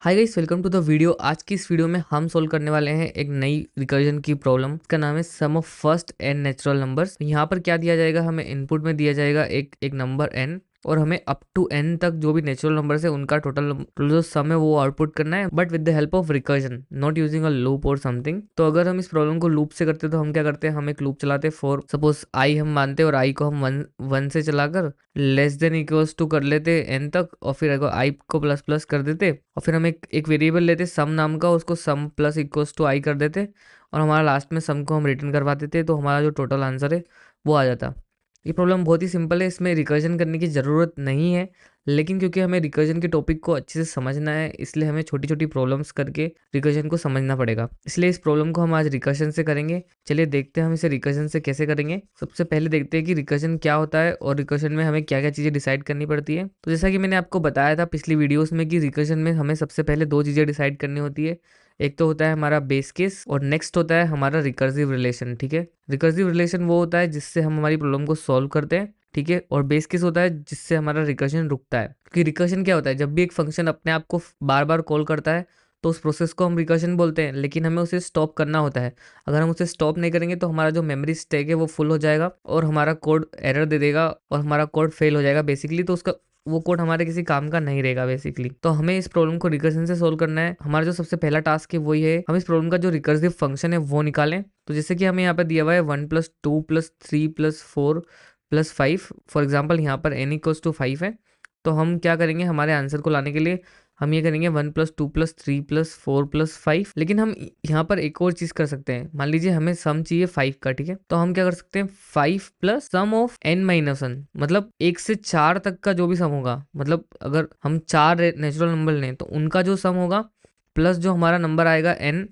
Hi guys, welcome to the video. आज की इस वीडियो में हम सोल्व करने वाले हैं एक नई रिकर्जन की प्रॉब्लम। इसका नाम है sum of first n natural numbers. यहाँ पर क्या दिया जाएगा, हमें इनपुट में दिया जाएगा एक नंबर एन और हमें अप टू एन तक जो भी नेचुरल नंबर्स है उनका टोटल जो सम है वो आउटपुट करना है, but with the help of recursion, not using a loop और समथिंग। तो अगर हम इस प्रॉब्लम को लूप से करते तो हम क्या करते हैं, हम एक लूप चलाते फॉर सपोज आई हम मानते और आई को हम वन से चलाकर लेस देन इक्वल्स टू कर लेते एन तक, और फिर अगर आई को प्लस प्लस कर देते और फिर हम एक वेरिएबल लेते सम नाम का, उसको सम प्लस इक्वल्स टू आई कर देते और हमारा लास्ट में सम को हम रिटर्न करवा देते, तो हमारा जो टोटल आंसर है वो आ जाता। ये प्रॉब्लम बहुत ही सिंपल है, इसमें रिकर्जन करने की ज़रूरत नहीं है, लेकिन क्योंकि हमें रिकर्जन के टॉपिक को अच्छे से समझना है इसलिए हमें छोटी छोटी प्रॉब्लम्स करके रिकर्जन को समझना पड़ेगा। इसलिए इस प्रॉब्लम को हम आज रिकर्जन से करेंगे। चलिए देखते हैं हम इसे रिकर्जन से कैसे करेंगे। सबसे पहले देखते हैं कि रिकर्जन क्या होता है और रिकर्जन में हमें क्या क्या चीज़ें डिसाइड करनी पड़ती है। तो जैसा कि मैंने आपको बताया था पिछली वीडियोस में कि रिकर्जन में हमें सबसे पहले दो चीज़ें डिसाइड करनी होती है। एक तो होता है हमारा बेस केस और नेक्स्ट होता है हमारा रिकर्सिव रिलेशन। ठीक है, रिकर्सिव रिलेशन वो होता है जिससे हम हमारी प्रॉब्लम को सॉल्व करते हैं, ठीक है, और बेस केस होता है जिससे हमारा रिकर्जन रुकता है। क्योंकि रिकर्जन क्या होता है, जब भी एक फंक्शन अपने आप को बार बार कॉल करता है तो उस प्रोसेस को हम रिकर्जन बोलते हैं, लेकिन हमें उसे स्टॉप करना होता है। अगर हम उसे स्टॉप नहीं करेंगे तो हमारा जो मेमोरी स्टैक है वो फुल हो जाएगा और हमारा कोड एरर दे देगा और हमारा कोड फेल हो जाएगा बेसिकली। तो उसका वो कोड हमारे किसी काम का नहीं रहेगा बेसिकली। तो हमें इस प्रॉब्लम को रिकर्जन से सोल्व करना है। हमारा जो सबसे पहला टास्क है वही है, हम इस प्रॉब्लम का जो रिकर्सिव फंक्शन है वो निकालें। तो जैसे कि हमें यहाँ पे दिया हुआ है 1+2+3+4+5। फॉर एग्जाम्पल यहाँ पर n=5 है, तो हम क्या करेंगे, हमारे आंसर को लाने के लिए हम ये करेंगे 1+2+3+4+5। लेकिन हम यहाँ पर एक और चीज कर सकते हैं। मान लीजिए हमें सम चाहिए 5 का, ठीक है, तो हम क्या कर सकते हैं 5 प्लस सम ऑफ n-1, मतलब 1 से 4 तक का जो भी सम होगा, मतलब अगर हम 4 नेचुरल नंबर लें तो उनका जो सम होगा प्लस जो हमारा नंबर आएगा n,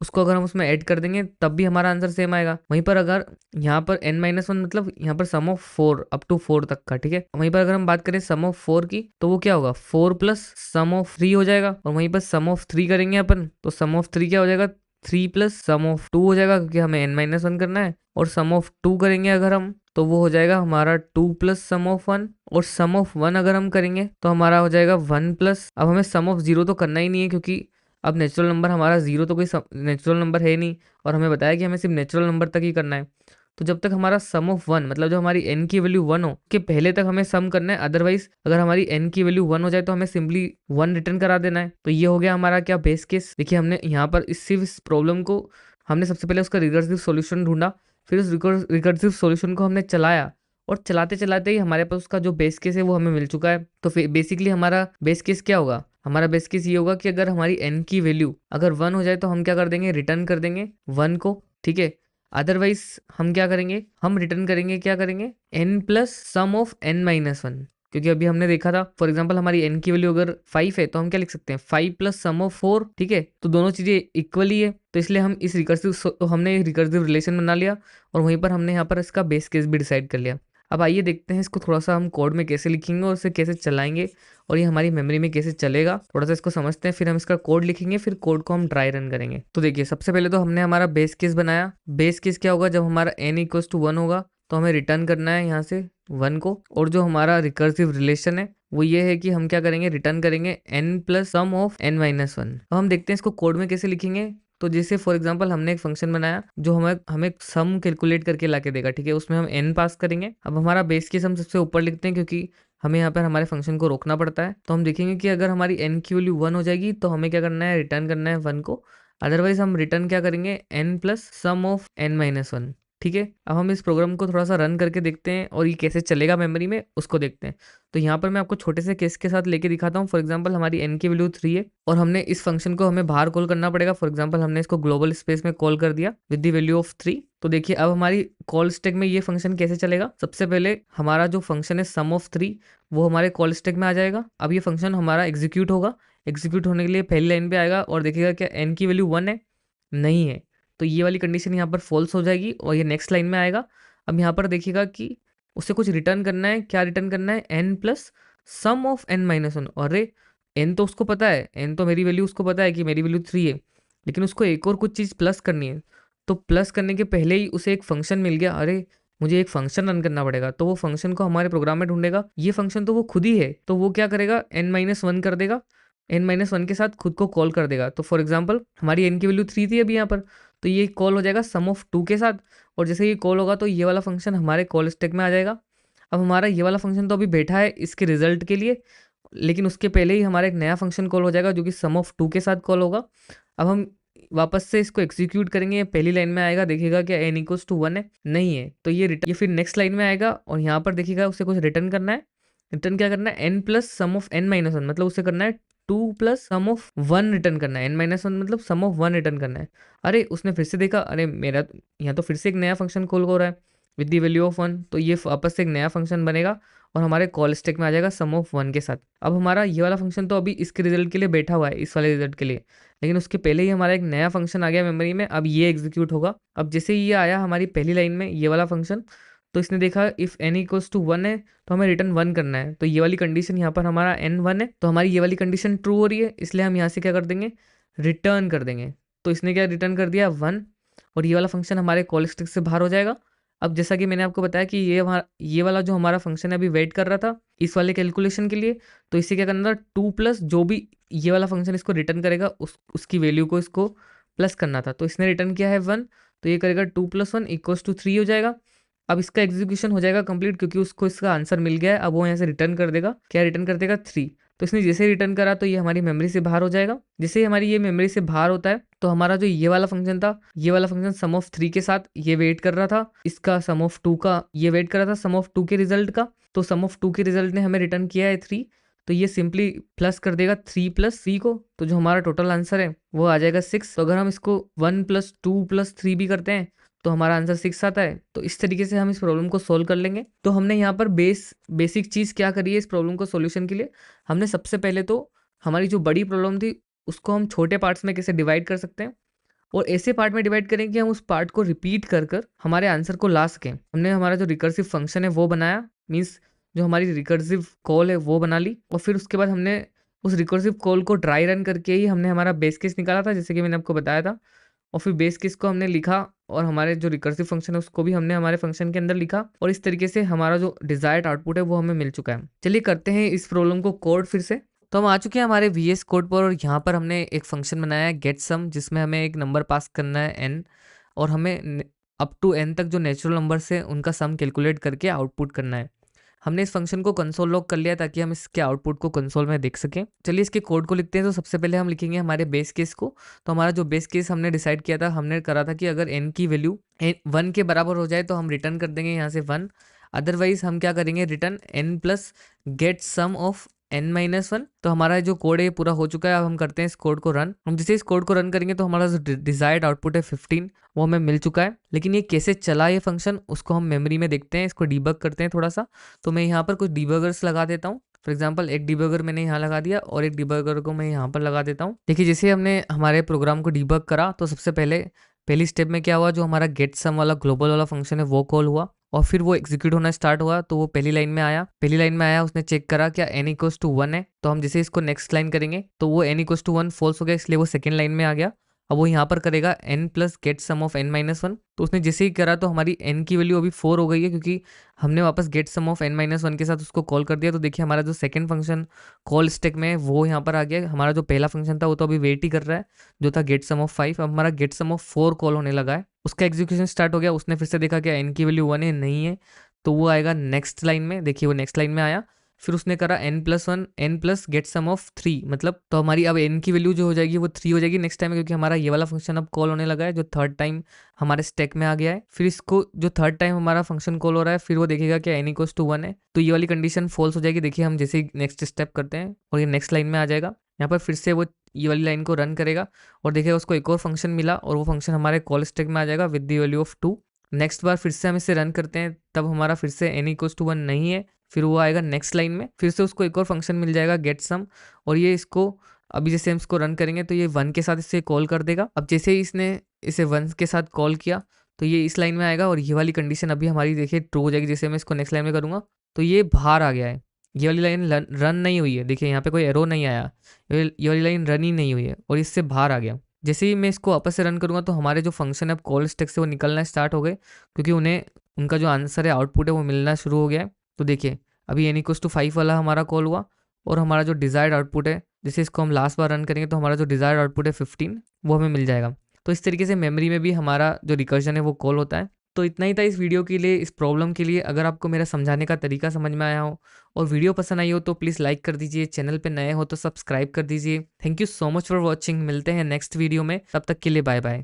उसको अगर हम उसमें ऐड कर देंगे तब भी हमारा आंसर सेम आएगा। वहीं पर अगर यहाँ पर n-1 मतलब यहाँ पर सम ऑफ 4 अप टू 4 तक का, ठीक है, वहीं पर अगर हम बात करें सम ऑफ 4 की तो वो क्या होगा 4 प्लस सम ऑफ 3 हो जाएगा। और वहीं पर सम ऑफ 3 करेंगे अपन तो सम ऑफ 3 क्या हो जाएगा 3 प्लस सम ऑफ 2 हो जाएगा, क्योंकि हमें n-1 करना है। और सम ऑफ 2 करेंगे अगर हम तो वो हो जाएगा हमारा 2 प्लस सम ऑफ 1। और सम ऑफ 1 अगर हम करेंगे तो हमारा हो जाएगा 1 प्लस, अब हमें सम ऑफ 0 तो करना ही नहीं है क्योंकि अब नेचुरल नंबर हमारा 0 तो कोई नेचुरल नंबर है नहीं, और हमें बताया कि हमें सिर्फ नेचुरल नंबर तक ही करना है। तो जब तक हमारा सम ऑफ 1 मतलब जो हमारी n की वैल्यू 1 हो के पहले तक हमें सम करना है। अदरवाइज अगर हमारी n की वैल्यू 1 हो जाए तो हमें सिंपली 1 रिटर्न करा देना है। तो ये हो गया हमारा क्या बेस केस। देखिए हमने यहाँ पर सिर्फ इस प्रॉब्लम को हमने सबसे पहले उसका रिकर्सिव सॉल्यूशन ढूंढा, फिर उस रिकर्सिव सॉल्यूशन को हमने चलाया और चलाते चलाते ही हमारे पास उसका जो बेस केस है वो हमें मिल चुका है। तो फिर बेसिकली हमारा बेस केस क्या होगा, हमारा बेस केस ये होगा कि अगर हमारी n की वैल्यू अगर 1 हो जाए तो हम क्या कर देंगे, रिटर्न कर देंगे 1 को, ठीक है। अदरवाइज हम क्या करेंगे, हम रिटर्न करेंगे क्या करेंगे n plus some of n-1, क्योंकि अभी हमने देखा था फॉर एग्जांपल हमारी n की वैल्यू अगर 5 है तो हम क्या लिख सकते हैं 5 प्लस सम ऑफ 4, ठीक है। तो दोनों चीजें इक्वली है, तो इसलिए हम इस रिकर्सिव तो हमने रिकर्सिव रिलेशन बना लिया और वहीं पर हमने यहाँ पर इसका बेस केस भी डिसाइड कर लिया। अब आइए देखते हैं इसको थोड़ा सा हम कोड में कैसे लिखेंगे और इसे कैसे चलाएंगे और ये हमारी मेमोरी में कैसे चलेगा, थोड़ा सा इसको समझते हैं, फिर हम इसका कोड लिखेंगे, फिर कोड को हम ड्राई रन करेंगे। तो देखिए सबसे पहले तो हमने हमारा बेस केस बनाया। बेस केस क्या होगा, जब हमारा n=1 होगा तो हमें रिटर्न करना है यहाँ से 1 को। और जो हमारा रिकर्सिव रिलेशन है वो ये है कि हम क्या करेंगे, रिटर्न करेंगे n plus some of n-1। अब हम देखते हैं इसको कोड में कैसे लिखेंगे। तो जैसे फॉर एग्जांपल हमने एक फंक्शन बनाया जो हमें हमें सम कैलकुलेट करके लाके देगा, ठीक है, उसमें हम n पास करेंगे। अब हमारा बेस केस हम सबसे ऊपर लिखते हैं क्योंकि हमें यहाँ पर हमारे फंक्शन को रोकना पड़ता है। तो हम देखेंगे कि अगर हमारी n की वैल्यू 1 हो जाएगी तो हमें क्या करना है, रिटर्न करना है 1 को। अदरवाइज हम रिटर्न क्या करेंगे n plus some of n-1, ठीक है। अब हम इस प्रोग्राम को थोड़ा सा रन करके देखते हैं और ये कैसे चलेगा मेमोरी में उसको देखते हैं। तो यहाँ पर मैं आपको छोटे से केस के साथ लेके दिखाता हूँ। फॉर एग्जांपल हमारी n की वैल्यू 3 है और हमने इस फंक्शन को हमें बाहर कॉल करना पड़ेगा। फॉर एग्जांपल हमने इसको ग्लोबल स्पेस में कॉल कर दिया विद द वैल्यू ऑफ 3। तो देखिए अब हमारी कॉल स्टैक में ये फंक्शन कैसे चलेगा। सबसे पहले हमारा जो फंक्शन है सम ऑफ 3 वो हमारे कॉल स्टैक में आ जाएगा। अब ये फंक्शन हमारा एग्जीक्यूट होगा, एग्जीक्यूट होने के लिए पहली लाइन पे आएगा और देखिएगा क्या n की वैल्यू 1 है, नहीं है, तो ये वाली कंडीशन यहाँ पर फॉल्स हो जाएगी और ये नेक्स्ट लाइन में आएगा। अब यहाँ पर देखिएगा कि उसे कुछ रिटर्न करना है। क्या रिटर्न करना है, n plus some of n-1। अरे n तो उसको पता है, n तो मेरी वैल्यू उसको पता है कि मेरी वैल्यू 3 है, लेकिन उसको एक और कुछ चीज़ प्लस करनी है। तो प्लस करने के पहले ही उसे एक फंक्शन मिल गया। अरे मुझे एक फंक्शन रन करना पड़ेगा, तो वो फंक्शन को हमारे प्रोग्राम में ढूंढेगा। ये फंक्शन तो वो खुद ही है, तो वो क्या करेगा n-1 कर देगा n-1 के साथ खुद को कॉल कर देगा। तो फॉर एग्जांपल हमारी n की वैल्यू 3 थी अभी यहाँ पर, तो ये कॉल हो जाएगा सम ऑफ 2 के साथ, और जैसे ये कॉल होगा तो ये वाला फंक्शन हमारे कॉल स्टैक में आ जाएगा। अब हमारा ये वाला फंक्शन तो अभी बैठा है इसके रिजल्ट के लिए, लेकिन उसके पहले ही हमारा एक नया फंक्शन कॉल हो जाएगा जो कि सम ऑफ 2 के साथ कॉल होगा। अब हम वापस से इसको एग्जीक्यूट करेंगे, पहली लाइन में आएगा, देखिएगा क्या n इक्वल्स टू 1 है, नहीं है, तो ये फिर नेक्स्ट लाइन में आएगा और यहाँ पर देखिएगा उसे कुछ रिटर्न करना है। रिटर्न क्या करना है, n plus some of n-1, मतलब उसे करना है 2 प्लस सम ऑफ 1 रिटर्न करना है, n-1 मतलब सम ऑफ 1 रिटर्न करना है। अरे उसने फिर से देखा, अरे मेरा यहाँ तो फिर से एक नया फंक्शन कॉल हो रहा है विद द वैल्यू ऑफ 1, तो ये वापस से एक नया फंक्शन बनेगा और हमारे कॉल स्टैक में आ जाएगा सम ऑफ 1 के साथ। अब हमारा ये वाला फंक्शन तो अभी इसके रिजल्ट के लिए बैठा हुआ है, इस वाले रिजल्ट के लिए, लेकिन उसके पहले ही हमारा एक नया फंक्शन आ गया मेमोरी में, अब ये एग्जीक्यूट होगा। अब जैसे ही ये आया हमारी पहली लाइन में ये वाला फंक्शन, तो इसने देखा इफ़ n इक्वल्स टू 1 है तो हमें रिटर्न 1 करना है, तो ये वाली कंडीशन यहाँ पर हमारा n 1 है, तो हमारी ये वाली कंडीशन ट्रू हो रही है, इसलिए हम यहाँ से क्या कर देंगे, रिटर्न कर देंगे। तो इसने क्या रिटर्न कर दिया 1, और ये वाला फंक्शन हमारे कॉल स्टैक से बाहर हो जाएगा। अब जैसा कि मैंने आपको बताया कि ये वाला जो हमारा फंक्शन है अभी वेट कर रहा था इस वाले कैलकुलेशन के लिए, तो इसे क्या करना था, 2 प्लस जो भी ये वाला फंक्शन इसको रिटर्न करेगा उसकी वैल्यू को इसको प्लस करना था, तो इसने रिटर्न किया है 1, तो ये करेगा 2 प्लस 1 इक्वल्स टू 3 हो जाएगा। अब इसका एग्जीक्यूशन हो जाएगा कंप्लीट, क्योंकि उसको इसका आंसर मिल गया है। अब वो यहाँ से रिटर्न कर देगा, क्या रिटर्न कर देगा 3, तो इसने जैसे ही रिटर्न करा तो ये हमारी मेमोरी से बाहर हो जाएगा। जैसे ही हमारी ये मेमोरी से बाहर होता है तो हमारा जो ये वाला फंक्शन था, ये वाला फंक्शन सम ऑफ 3 के साथ ये वेट कर रहा था, इसका सम ऑफ 2 का ये वेट कर रहा था सम ऑफ 2 के रिजल्ट का, तो सम ऑफ 2 के रिजल्ट ने हमें रिटर्न किया है 3, तो ये सिंपली प्लस कर देगा 3 प्लस 3 को, तो जो हमारा टोटल आंसर है वो आ जाएगा 6। तो अगर हम इसको 1 प्लस 2 प्लस 3 भी करते हैं तो हमारा आंसर 6 आता है। तो इस तरीके से हम इस प्रॉब्लम को सोल्व कर लेंगे। तो हमने यहाँ पर बेसिक चीज़ क्या करी है इस प्रॉब्लम को सोल्यूशन के लिए, हमने सबसे पहले तो हमारी जो बड़ी प्रॉब्लम थी उसको हम छोटे पार्ट्स में कैसे डिवाइड कर सकते हैं, और ऐसे पार्ट में डिवाइड करें कि हम उस पार्ट को रिपीट कर कर हमारे आंसर को ला सकें। हमने हमारा जो रिकर्सिव फंक्शन है वो बनाया, मीन्स जो हमारी रिकर्सिव कॉल है वो बना ली, और फिर उसके बाद हमने उस रिकर्सिव कॉल को ड्राई रन करके ही हमने हमारा बेस केस निकाला था, जैसे कि मैंने आपको बताया था, और फिर बेस केस को हमने लिखा और हमारे जो रिकर्सिव फंक्शन है उसको भी हमने हमारे फंक्शन के अंदर लिखा, और इस तरीके से हमारा जो डिजायर्ड आउटपुट है वो हमें मिल चुका है। चलिए करते हैं इस प्रॉब्लम को कोड फिर से। तो हम आ चुके हैं हमारे VS कोड पर, और यहाँ पर हमने एक फंक्शन बनाया है गेट सम, जिसमें हमें एक नंबर पास करना है n, और हमें अप टू n तक जो नेचुरल नंबर्स है उनका सम कैलकुलेट करके आउटपुट करना है। हमने इस फंक्शन को कंसोल लॉग कर लिया ताकि हम इसके आउटपुट को कंसोल में देख सकें। चलिए इसके कोड को लिखते हैं। तो सबसे पहले हम लिखेंगे हमारे बेस केस को। तो हमारा जो बेस केस हमने डिसाइड किया था, हमने करा था कि अगर n की वैल्यू 1 के बराबर हो जाए तो हम रिटर्न कर देंगे यहाँ से 1, अदरवाइज हम क्या करेंगे, return n plus get sum of n-1। तो हमारा जो कोड है पूरा हो चुका है। अब हम करते हैं इस कोड को रन। हम जैसे इस कोड को रन करेंगे तो हमारा जो डिजायर्ड आउटपुट है 15 वो हमें मिल चुका है। लेकिन ये कैसे चला ये फंक्शन उसको हम मेमोरी में देखते हैं, इसको डीबग करते हैं थोड़ा सा। तो मैं यहाँ पर कुछ डीबगर्स लगा देता हूँ। फॉर एग्जाम्पल एक डीबगर मैंने यहाँ लगा दिया और एक डीबगर को मैं यहाँ पर लगा देता हूँ। देखिए जैसे हमने हमारे प्रोग्राम को डीबग करा तो सबसे पहली स्टेप में क्या हुआ, जो हमारा गेट सम वाला ग्लोबल वाला फंक्शन है वो कॉल हुआ और फिर वो एग्जीक्यूट होना स्टार्ट हुआ। तो वो पहली लाइन में आया, उसने चेक करा क्या n इक्वल्स टू 1 है। तो हम जैसे इसको नेक्स्ट लाइन करेंगे तो वो n इक्वल्स टू 1 फॉल्स हो गया, इसलिए वो सेकंड लाइन में आ गया। अब वो यहाँ पर करेगा n plus get sum of n-1। तो उसने जैसे ही करा तो हमारी n की वैल्यू अभी 4 हो गई है, क्योंकि हमने वापस गेट सम ऑफ n-1 के साथ उसको कॉल कर दिया। तो देखिए हमारा जो सेकंड फंक्शन कॉल स्टैक में है वो यहाँ पर आ गया। हमारा जो पहला फंक्शन था वो तो अभी वेट ही कर रहा है, जो था गेट सम ऑफ 5। अब हमारा गेट सम ऑफ 4 कॉल होने लगा है, उसका एग्जीक्यूशन स्टार्ट हो गया। उसने फिर से देखा क्या n की वैल्यू 1 है, नहीं है, तो वो आएगा नेक्स्ट लाइन में। देखिए वो नेक्स्ट लाइन में आया, फिर उसने करा n+1 n plus get sum of 3, मतलब तो हमारी अब n की वैल्यू जो हो जाएगी वो 3 हो जाएगी नेक्स्ट टाइम में, क्योंकि हमारा ये वाला फंक्शन अब कॉल होने लगा है जो थर्ड टाइम हमारे स्टैक में आ गया है। फिर इसको जो थर्ड टाइम हमारा फंक्शन कॉल हो रहा है फिर वो देखेगा कि n इक्वल्स टू 1 है, तो ये वाली कंडीशन फॉल्स हो जाएगी। देखिए हम जैसे ही नेक्स्ट स्टेप करते हैं और ये नेक्स्ट लाइन में आ जाएगा, यहाँ पर फिर से वो ये वाली लाइन को रन करेगा और देखिएगा उसको एक और फंक्शन मिला और वो फंक्शन हमारे कॉल स्टैक में आ जाएगा with the value of 2। Next बार फिर से हम इसे रन करते हैं, तब हमारा फिर से n इक्वल्स टू 1 नहीं है, फिर वो आएगा नेक्स्ट लाइन में, फिर से उसको एक और फंक्शन मिल जाएगा गेट सम, और ये इसको अभी जैसे हम इसको रन करेंगे तो ये 1 के साथ इसे कॉल कर देगा। अब जैसे ही इसने इसे 1 के साथ कॉल किया तो ये इस लाइन में आएगा और ये वाली कंडीशन अभी हमारी देखिए ट्रू हो जाएगी। जैसे मैं इसको नेक्स्ट लाइन में करूँगा तो ये बाहर आ गया है, ये वाली लाइन रन नहीं हुई है। देखिए यहाँ पे कोई एरो नहीं आया, ये वाली लाइन रन ही नहीं हुई है और इससे बाहर आ गया। जैसे ही मैं इसको वापस से रन करूँगा तो हमारे जो फंक्शन है कॉल स्टैक से वो निकलना स्टार्ट हो गए, क्योंकि उनका जो आंसर है आउटपुट है वो मिलना शुरू हो गया है। तो देखिए अभी n इक्वल्स टू 5 वाला हमारा कॉल हुआ और हमारा जो डिजायर्ड आउटपुट है जैसे इसको हम लास्ट बार रन करेंगे तो हमारा जो डिजायर्ड आउटपुट है 15 वो हमें मिल जाएगा। तो इस तरीके से मेमोरी में भी हमारा जो रिकर्जन है वो कॉल होता है। तो इतना ही था इस वीडियो के लिए, इस प्रॉब्लम के लिए। अगर आपको मेरा समझाने का तरीका समझ में आया हो और वीडियो पसंद आई हो तो प्लीज़ लाइक कर दीजिए, चैनल पे नए हो तो सब्सक्राइब कर दीजिए। Thank you so much for watching. मिलते हैं नेक्स्ट वीडियो में, तब तक के लिए बाय बाय।